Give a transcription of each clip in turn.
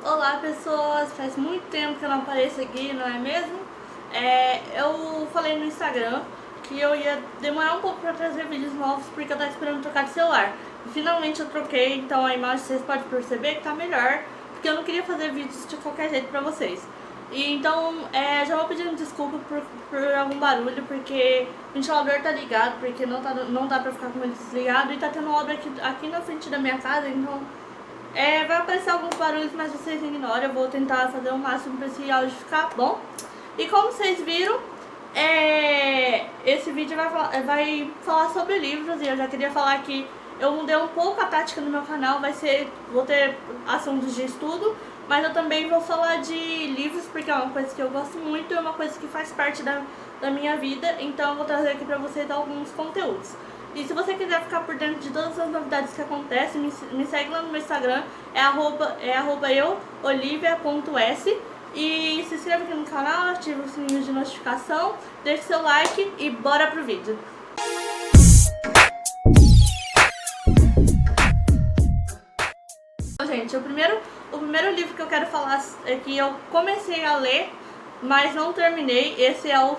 Olá pessoas, faz muito tempo que eu não apareço aqui, não é mesmo? Eu falei no Instagram que eu ia demorar um pouco para trazer vídeos novos porque eu tava esperando trocar de celular. Finalmente eu troquei, então a imagem vocês podem perceber que tá melhor, porque eu não queria fazer vídeos de qualquer jeito pra vocês. E então já vou pedindo desculpa por algum barulho, porque o ventilador tá ligado, porque não dá pra ficar com ele desligado e tá tendo obra aqui na frente da minha casa, então vai aparecer alguns barulhos, mas vocês ignoram. Eu vou tentar fazer o máximo para esse áudio ficar bom. E como vocês viram, esse vídeo vai falar sobre livros. E eu já queria falar que eu mudei um pouco a tática no meu canal. Vou ter assuntos de estudo, mas eu também vou falar de livros, porque é uma coisa que eu gosto muito, é uma coisa que faz parte da minha vida. Então eu vou trazer aqui para vocês alguns conteúdos. E se você quiser ficar por dentro de todas as novidades que acontecem, me segue lá no meu Instagram, @euolivia.s. E se inscreva aqui no canal, ative o sininho de notificação, deixe seu like e bora pro vídeo. Bom, gente, o primeiro livro que eu quero falar é que eu comecei a ler, mas não terminei. Esse é o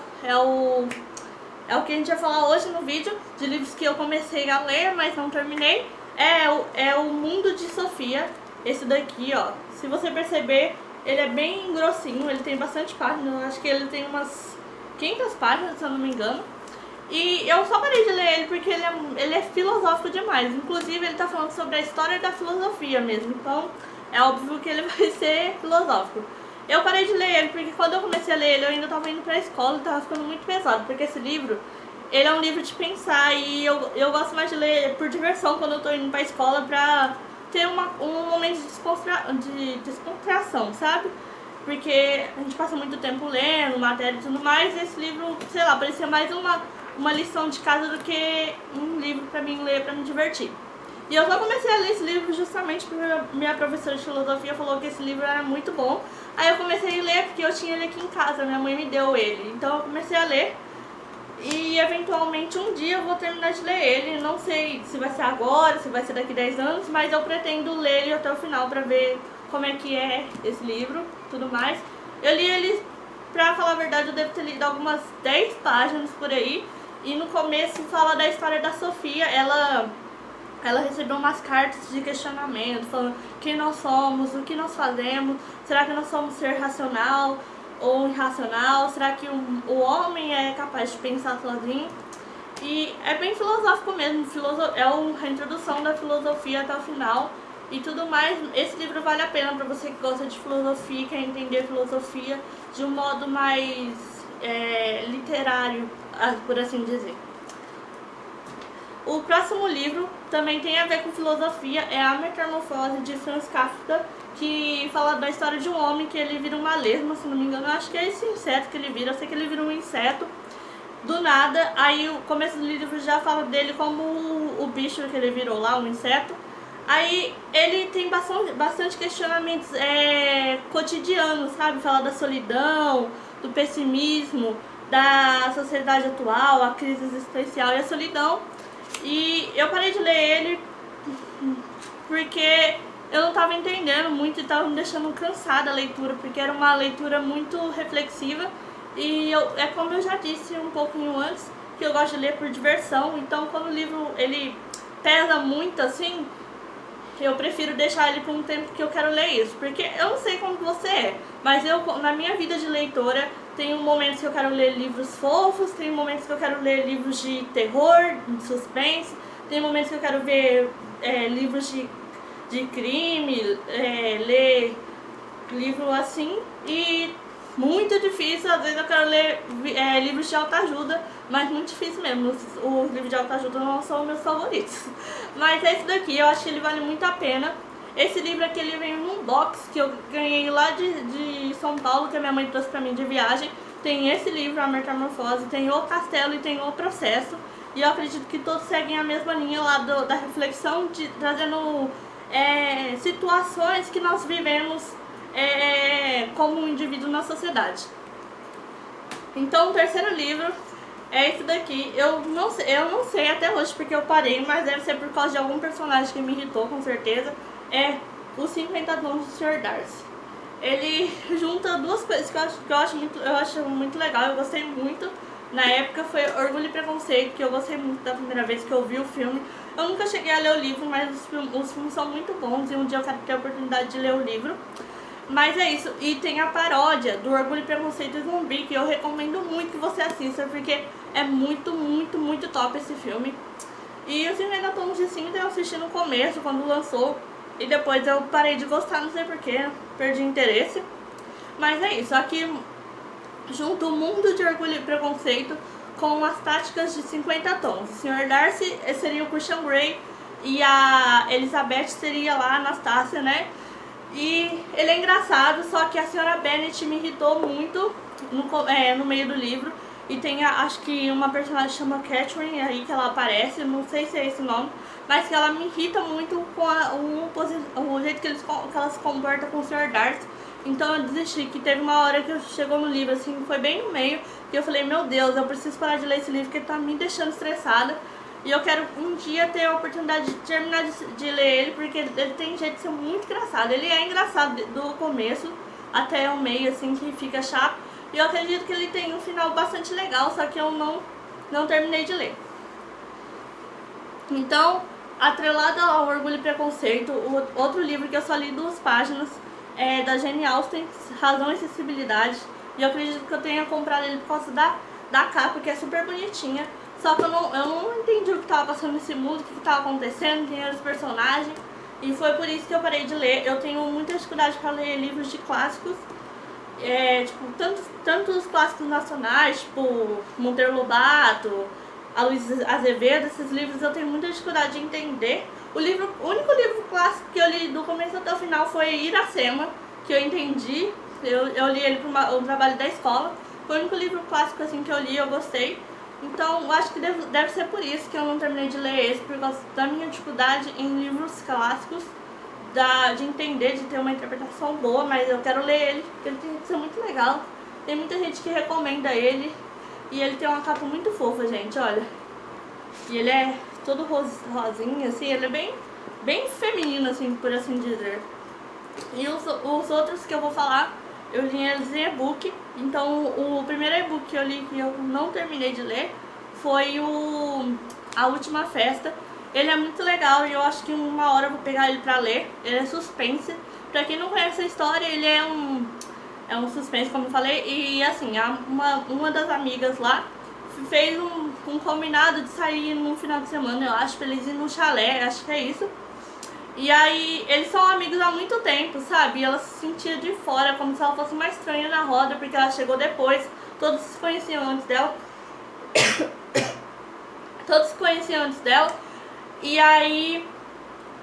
que a gente vai falar hoje no vídeo, de livros que eu comecei a ler, mas não terminei. É o Mundo de Sofia, esse daqui, ó. Se você perceber, ele é bem grossinho, ele tem bastante páginas, eu acho que ele tem umas 500 páginas, se eu não me engano. E eu só parei de ler ele porque ele é filosófico demais, inclusive ele tá falando sobre a história da filosofia mesmo, então é óbvio que ele vai ser filosófico. Eu parei de ler ele porque quando eu comecei a ler ele eu ainda tava indo pra escola e tava ficando muito pesado, porque esse livro, ele é um livro de pensar e eu gosto mais de ler por diversão quando eu tô indo pra escola, pra ter um momento de descontração, sabe? Porque a gente passa muito tempo lendo, matéria e tudo mais, e esse livro, sei lá, parecia mais uma lição de casa do que um livro pra mim ler, pra me divertir. E eu só comecei a ler esse livro justamente porque minha professora de filosofia falou que esse livro era muito bom. Aí eu comecei a ler porque eu tinha ele aqui em casa, minha mãe me deu ele. Então eu comecei a ler e eventualmente um dia eu vou terminar de ler ele. Não sei se vai ser agora, se vai ser daqui 10 anos, mas eu pretendo ler ele até o final pra ver como é que é esse livro, tudo mais. Eu li ele, pra falar a verdade, eu devo ter lido algumas 10 páginas por aí. E no começo fala da história da Sofia. Ela recebeu umas cartas de questionamento, falando quem nós somos, o que nós fazemos, será que nós somos ser racional ou irracional, será que o homem é capaz de pensar sozinho? E é bem filosófico mesmo, é a introdução da filosofia até o final e tudo mais. Esse livro vale a pena para você que gosta de filosofia, quer entender filosofia de um modo mais literário, por assim dizer. O próximo livro também tem a ver com filosofia, é A Metamorfose, de Franz Kafka, que fala da história de um homem que ele vira uma lesma, se não me engano. Eu acho que é esse inseto que ele vira, eu sei que ele vira um inseto do nada. Aí o começo do livro já fala dele como o bicho que ele virou lá, um inseto. Aí ele tem bastante questionamentos cotidianos, sabe? Fala da solidão, do pessimismo, da sociedade atual, a crise existencial e a solidão. E eu parei de ler ele porque eu não estava entendendo muito e estava me deixando cansada a leitura, porque era uma leitura muito reflexiva. E como eu já disse um pouquinho antes, que eu gosto de ler por diversão. Então quando o livro ele pesa muito assim, eu prefiro deixar ele por um tempo que eu quero ler isso. Porque eu não sei como você é, mas eu, na minha vida de leitora, tem momentos que eu quero ler livros fofos, tem momentos que eu quero ler livros de terror, de suspense, tem momentos que eu quero ver livros de crime, ler livro assim, e muito difícil, às vezes eu quero ler livros de autoajuda, mas muito difícil mesmo, os livros de autoajuda não são meus favoritos. Mas esse daqui, eu acho que ele vale muito a pena. Esse livro aqui, ele vem num box que eu ganhei lá de São Paulo, que a minha mãe trouxe pra mim de viagem. Tem esse livro, A Metamorfose, tem O Castelo e tem O Processo. E eu acredito que todos seguem a mesma linha lá da reflexão, trazendo situações que nós vivemos como um indivíduo na sociedade. Então o terceiro livro é esse daqui. Eu não sei até hoje porque eu parei, mas deve ser por causa de algum personagem que me irritou, com certeza. É Os 50 Tons do Sr. Darcy. ele junta duas coisas que eu acho muito legal, eu gostei muito. Na época foi Orgulho e Preconceito, que eu gostei muito da primeira vez que eu vi o filme. Eu nunca cheguei a ler o livro, mas os filmes são muito bons e um dia eu quero ter a oportunidade de ler o livro. Mas é isso, e tem a paródia do Orgulho e Preconceito e Zumbi, que eu recomendo muito que você assista, porque é muito, muito, muito top esse filme. E os ainda Tons de Cinza eu assisti no começo, quando lançou, e depois eu parei de gostar, não sei porquê, perdi interesse. Mas é isso, aqui junto o mundo de Orgulho e Preconceito com as táticas de 50 tons. O Sr. Darcy seria o Christian Grey e a Elizabeth seria lá a Anastácia, né? E ele é engraçado, só que a senhora Bennet me irritou muito no meio do livro. E tem, acho que uma personagem chama Catherine aí, que ela aparece, não sei se é esse o nome, mas que ela me irrita muito com o jeito que ela se comporta com o Sr. Darcy. Então eu desisti, que teve uma hora que chegou no livro, assim, foi bem no meio, que eu falei, meu Deus, eu preciso parar de ler esse livro, porque ele tá me deixando estressada. E eu quero um dia ter a oportunidade de terminar de ler ele, porque ele tem jeito de ser muito engraçado. Ele é engraçado do começo até o meio, assim, que fica chato. E eu acredito que ele tem um final bastante legal, só que eu não terminei de ler. Então, atrelado ao Orgulho e Preconceito, o outro livro que eu só li 2 páginas é da Jane Austen, Razão e Sensibilidade. E eu acredito que eu tenha comprado ele por causa da capa, que é super bonitinha. Só que eu não entendi o que estava passando nesse mundo, o que estava acontecendo, quem eram os personagens. E foi por isso que eu parei de ler. Eu tenho muita dificuldade para ler livros de clássicos. Tipo, tantos clássicos nacionais, tipo Monteiro Lobato, a Luiz Azevedo, esses livros eu tenho muita dificuldade de entender. O único livro clássico que eu li do começo até o final foi Iracema, que eu entendi. Eu li ele para o trabalho da escola. Foi o único livro clássico assim que eu li, eu gostei. Então, eu acho que deve ser por isso que eu não terminei de ler esse, por causa da minha dificuldade em livros clássicos, de entender, de ter uma interpretação boa, mas eu quero ler ele, porque ele tem que ser muito legal. Tem muita gente que recomenda ele, e ele tem uma capa muito fofa, gente, olha. E ele é todo rosinho, assim, ele é bem feminino, assim, por assim dizer. E os outros que eu vou falar, eu li eles em e-book. Então o primeiro e-book que eu li, que eu não terminei de ler, foi A Última Festa. Ele é muito legal e eu acho que uma hora eu vou pegar ele pra ler. Ele é suspense. Pra quem não conhece a história, ele é um suspense, como eu falei. E assim, uma das amigas lá fez um combinado de sair num final de semana, eu acho, pra eles irem num chalé, acho que é isso. E aí, eles são amigos há muito tempo, sabe? E ela se sentia de fora, como se ela fosse uma estranha na roda, porque ela chegou depois. Todos se conheciam antes dela. Todos se conheciam antes dela. E aí,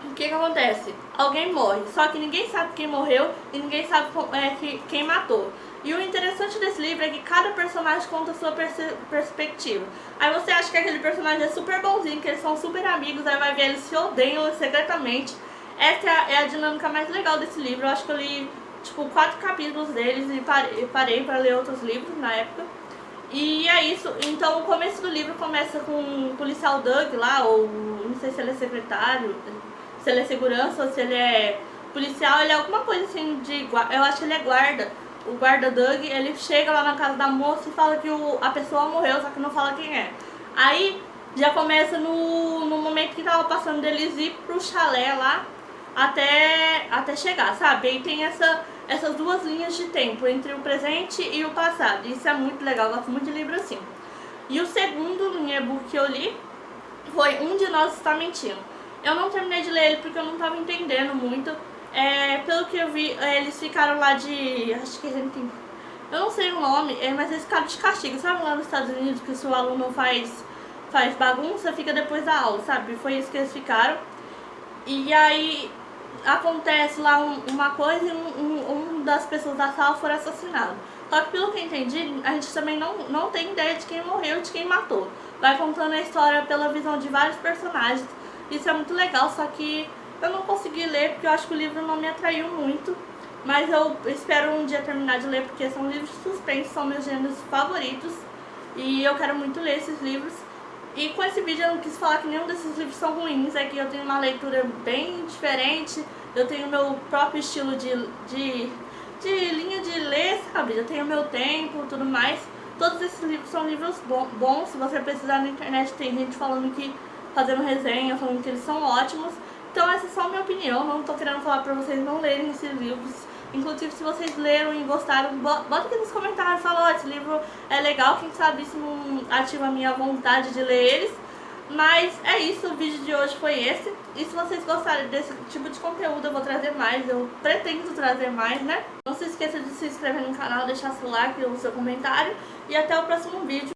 o que acontece? Alguém morre, só que ninguém sabe quem morreu e ninguém sabe quem matou. E o interessante desse livro é que cada personagem conta a sua perspectiva. Aí você acha que aquele personagem é super bonzinho, que eles são super amigos, aí vai ver eles se odeiam secretamente. Essa é a dinâmica mais legal desse livro. Eu acho que eu li tipo 4 capítulos deles e parei para ler outros livros na época. E é isso. Então o começo do livro começa com o policial Doug lá, ou não sei se ele é secretário, se ele é segurança ou se ele é policial, ele é alguma coisa assim de guarda. Eu acho que ele é guarda. O guarda Doug, ele chega lá na casa da moça e fala que a pessoa morreu, só que não fala quem é. Aí já começa no momento que tava passando deles ir pro chalé lá até chegar, sabe? E tem essas 2 linhas de tempo entre o presente e o passado. Isso é muito legal, eu gosto muito de livro assim. E o segundo e-book que eu li foi Um de Nós Está Mentindo. Eu não terminei de ler ele porque eu não tava entendendo muito. Pelo que eu vi, eles ficaram lá de... acho que eu não sei o nome, mas eles ficaram de castigo. Sabe lá nos Estados Unidos que se o aluno faz bagunça, fica depois da aula, sabe? Foi isso que eles ficaram. E aí acontece lá uma coisa e um das pessoas da sala foi assassinado. Só que pelo que eu entendi, a gente também não tem ideia de quem morreu e de quem matou. Vai contando a história pela visão de vários personagens. Isso é muito legal, só que eu não consegui ler porque eu acho que o livro não me atraiu muito. Mas eu espero um dia terminar de ler porque são livros de suspense, são meus gêneros favoritos. E eu quero muito ler esses livros. E com esse vídeo eu não quis falar que nenhum desses livros são ruins, é que eu tenho uma leitura bem diferente, eu tenho meu próprio estilo de de linha de ler, sabe? Eu tenho meu tempo, tudo mais. Todos esses livros são livros bons. Se você precisar na internet, tem gente falando que, fazendo resenha, falando que eles são ótimos. Então essa é só a minha opinião, não tô querendo falar pra vocês não lerem esses livros. Inclusive, se vocês leram e gostaram, bota aqui nos comentários, fala, ó, esse livro é legal, quem sabe isso não ativa a minha vontade de ler eles. Mas é isso, o vídeo de hoje foi esse. E se vocês gostarem desse tipo de conteúdo, eu vou trazer mais, eu pretendo trazer mais, né? Não se esqueça de se inscrever no canal, deixar seu like ou seu comentário. E até o próximo vídeo.